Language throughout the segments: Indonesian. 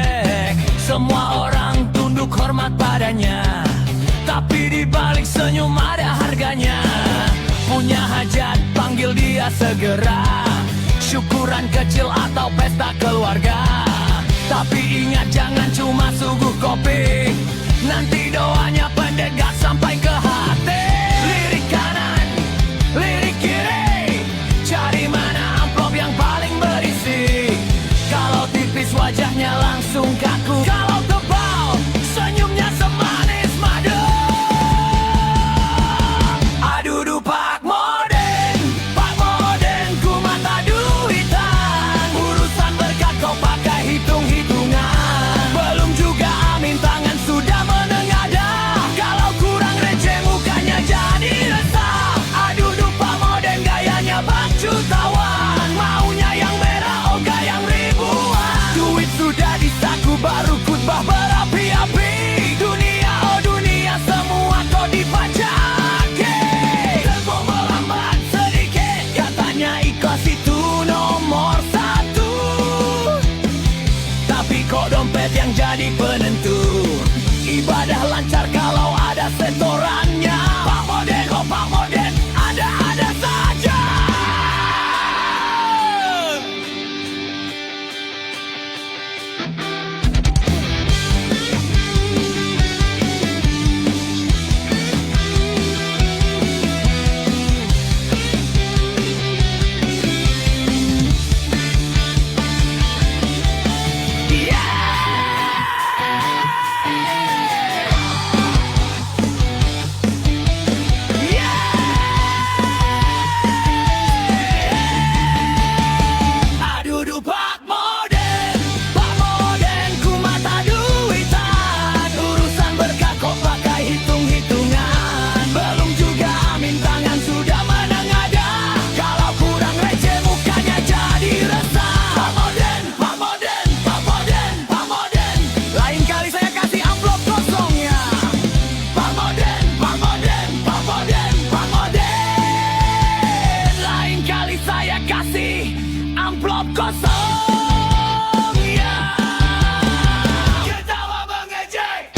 ledek. Semua orang tunduk hormat padanya, tapi di balik senyum ada harganya. Punya hajat, panggil dia segera. Syukuran kecil atau pesta keluarga. Tapi ingat jangan cuma suguh kopi, nanti doanya pendek gak sampai ke hati. Lirik kanan, lirik kiri, cari mana amplop yang paling berisi. Kalau tipis wajahnya langsung kaku, kalau tebal senyumnya semanis madu. Aduh Pak Moden, Pak Moden, ku mata duitan. Urusan berkat kau pakai hitung-hitungan. Belum juga amin tangan sudah menengadah. Kalau kurang receh mukanya jadi resah. Aduh Pak Moden gayanya bang jutawan. Maunya yang merah oga yang ribuan. Duit sudah di saku baru khutbah berapi-api. Dunia oh dunia semua kau dipajaki. Tempo melambat sedikit, katanya ikhlas itu nomor satu. Tapi kok dompet yang jadi penentu. Ibadah lancar kalau ada setorannya. Pak Moden, oh Pak Moden, ada-ada saja. Aduh Pak Moden, Pak Moden, ku mata duitan. Urusan berkah kok pakai hitung-hitungan. Belum juga amin tangan sudah menengadah. Kalau kurang receh mukanya jadi resah. Pak Moden, Pak Moden, Pak Moden, Pak Moden, lain kali saya kasih amplop kosongnya. Pak Moden, Pak Moden, Pak Moden, Pak Moden, lain kali saya kasih amplop kosong ya. Ketawa mengejek.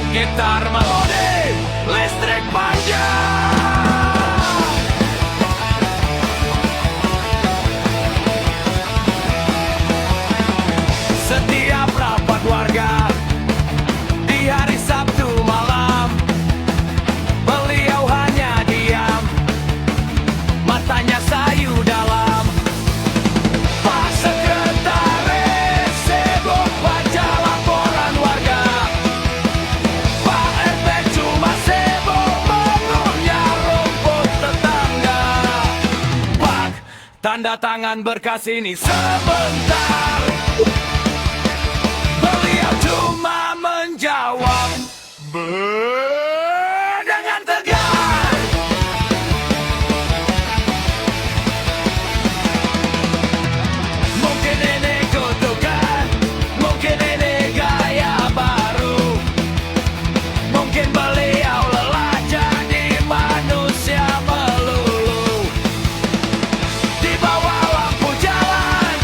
Gitar melodi, listrik panjang. Setiap rapat warga di hari Sabtu malam, beliau hanya diam, matanya sayu dalam. Pak Sekretaris sibuk baca laporan warga. Pak RT cuma sibuk mengunyah rumput tetangga. Pak, tanda tangan berkas ini sebentar. Beliau cuma menjawab dengan tegar. Mungkin ini kutukan, mungkin ini gaya baru. Mungkin beliau lelah jadi manusia melulu. Di bawah lampu jalan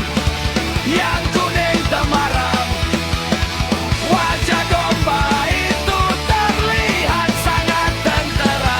yang kuning temaram, wajah domba itu terlihat sangat tentera.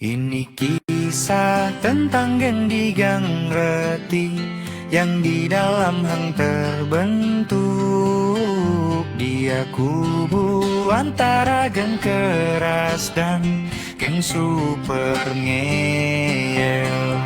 Ini kisah tentang Gendi Gang Reti yang di dalam hang terbentuk. Dia kubu antara geng keras dan geng super ngeyel.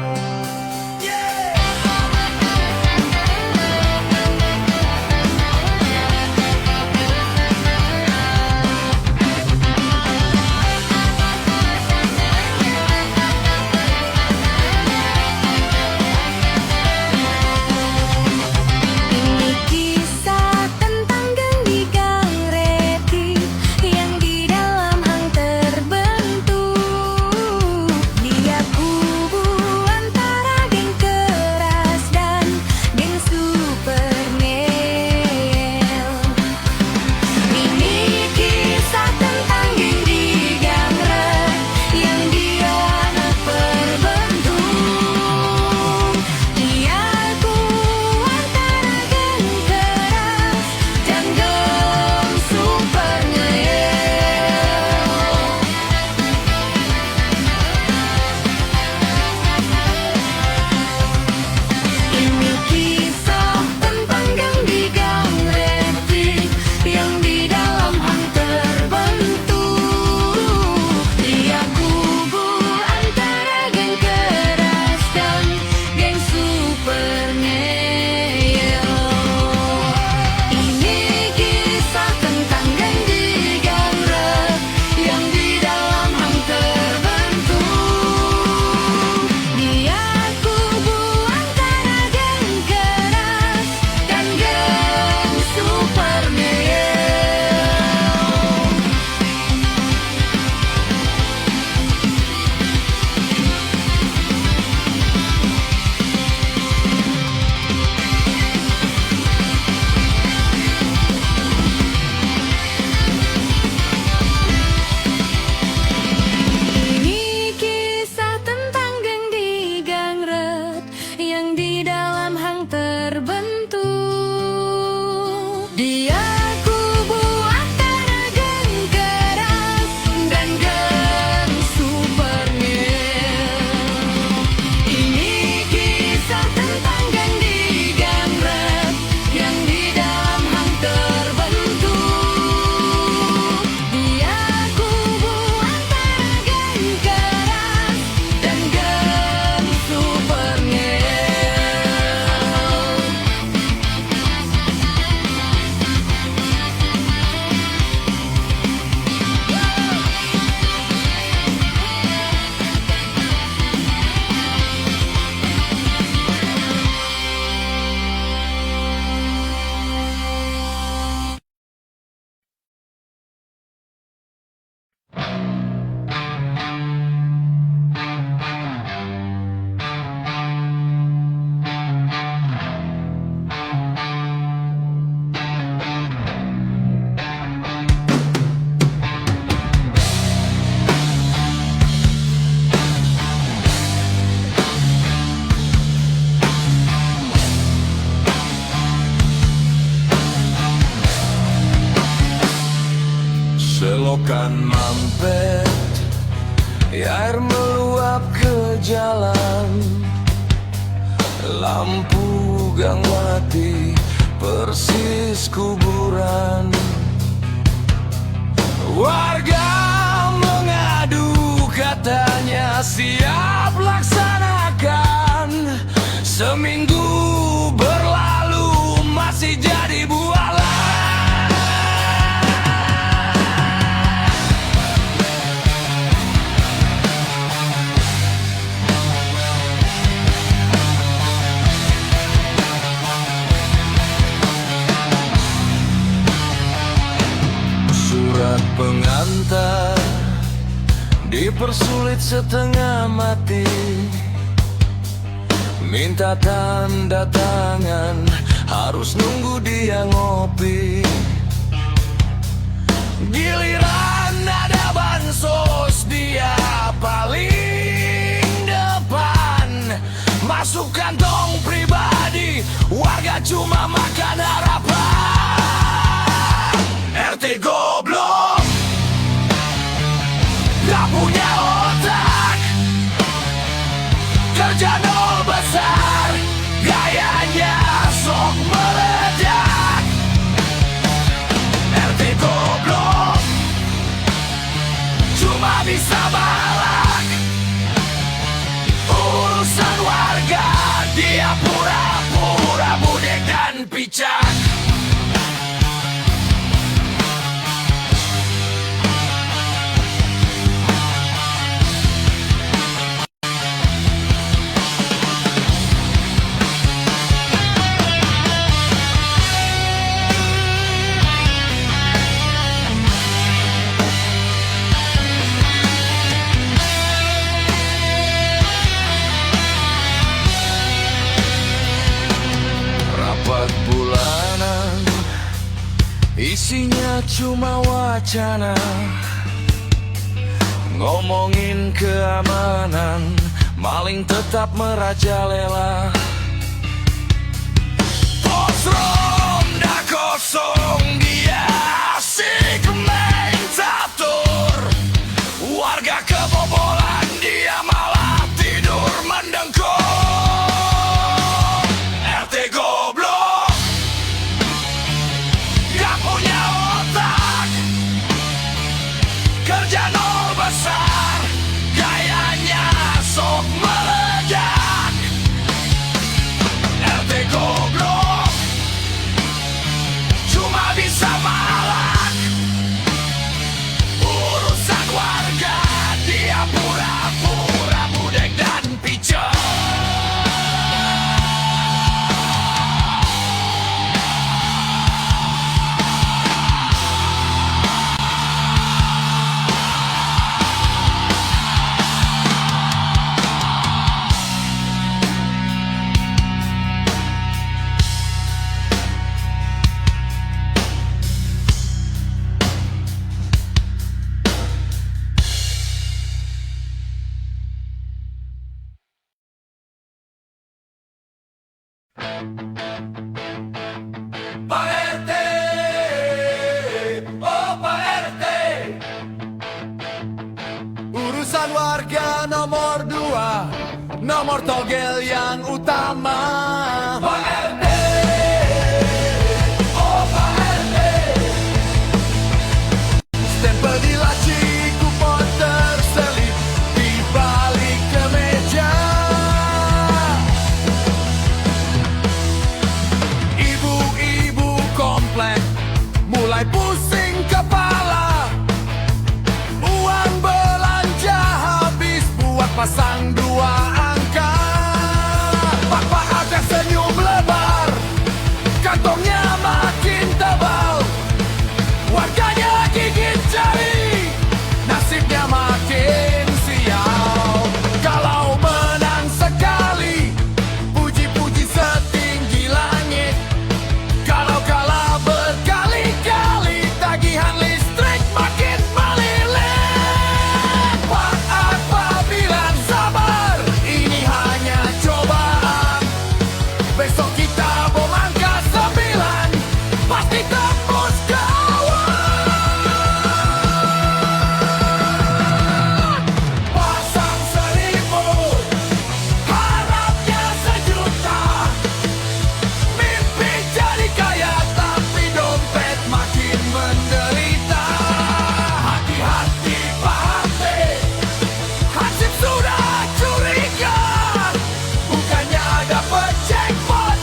Selokan mampet, air meluap ke jalan, lampu gang mati, persis kuburan. Warga mengadu katanya siap laksanakan. Seminggu berlalu masih jadi bualan. Surat pengantar dipersulit setengah mati, minta tanda tangan, harus nunggu dia ngopi. Giliran ada bansos, dia paling depan. Masuk kantong pribadi, warga cuma makan harapan. RT goblok, gak punya otak. pura-pura budek dan picak. Rapat bulanan, isinya cuma wacana, ngomongin keamanan, maling tetap merajalela. Pos ronda kosong, dia asik main catur. Warga kebobolan, dia malah tidur mendengkur. RT goblok, gak punya otak, kerja nol besar, gayanya sok meledak. RT goblok, cuma bisa malak. Urusan warga, dia pura-pura budek dan picek. Pak RT, oh Pak RT, urusan warga nomor 2, nomor togel yang utama. Pak RT, oh Pak RT, stempel di laci, kupon terselip di balik kemeja. Ibu-ibu komplek mulai pusing kepala, uang belanja habis buat pasang 2 angka. Bapak ada senyum lebar, kantongnya makin tebal, warganya gigit jari, nasibnya makin sial. Kalau menang sekali, puji-puji setinggi langit. Kalau kalah berkali-kali, tagihan listrik makin melilit. Pak apa bilang sabar, ini hanya cobaan. Besok kita bom angka 9, pasti tembus kawan. Pasang 1000, harapnya sejuta. Mimpi jadi kaya tapi dompet makin menderita. Hati-hati Pak Hati, Hansip sudah curiga. Bukannya dapet jackpot,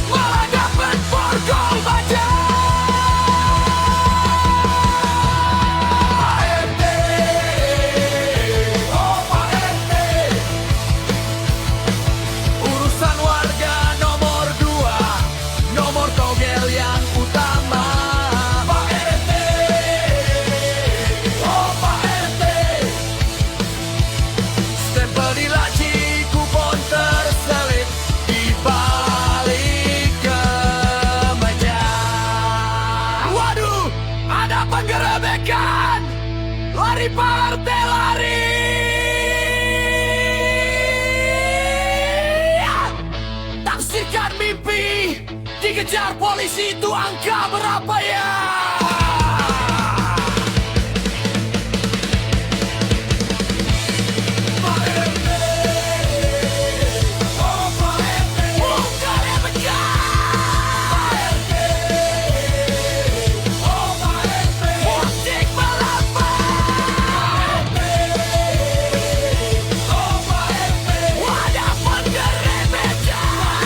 malah dapet borgol baja. Pak RT, oh Pak RT, urusan warga nomor 2, nomor togel yang utama. Pak RT, oh Pak RT, stempel di laci, kupon terselip di balik kemeja. Waduh, ada penggerebekan, lari Pak RT lari. Taksirkan mimpi, dikejar polisi, itu angka berapa ya? Pak RT, oh Pak RT, bukan yang benar. Pak RT, oh Pak RT, musik melambang. Pak RT, oh Pak RT, wadah penggerebekan.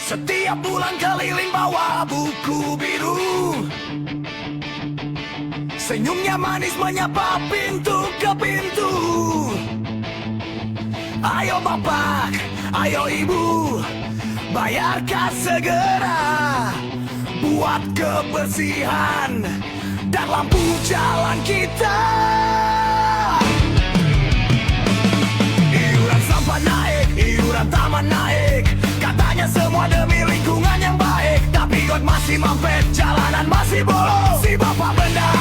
Setiap bulan keliling bawa buku biru. Senyumnya manis menyapa pintu ke pintu. Ayo bapak, ayo ibu, bayarkan segera. Buat kebersihan dan lampu jalan kita. Iuran sampah naik, iuran taman naik. Katanya semua demi lingkungan yang baik. Tapi got masih mampet, jalanan masih bolong. Si bapak benda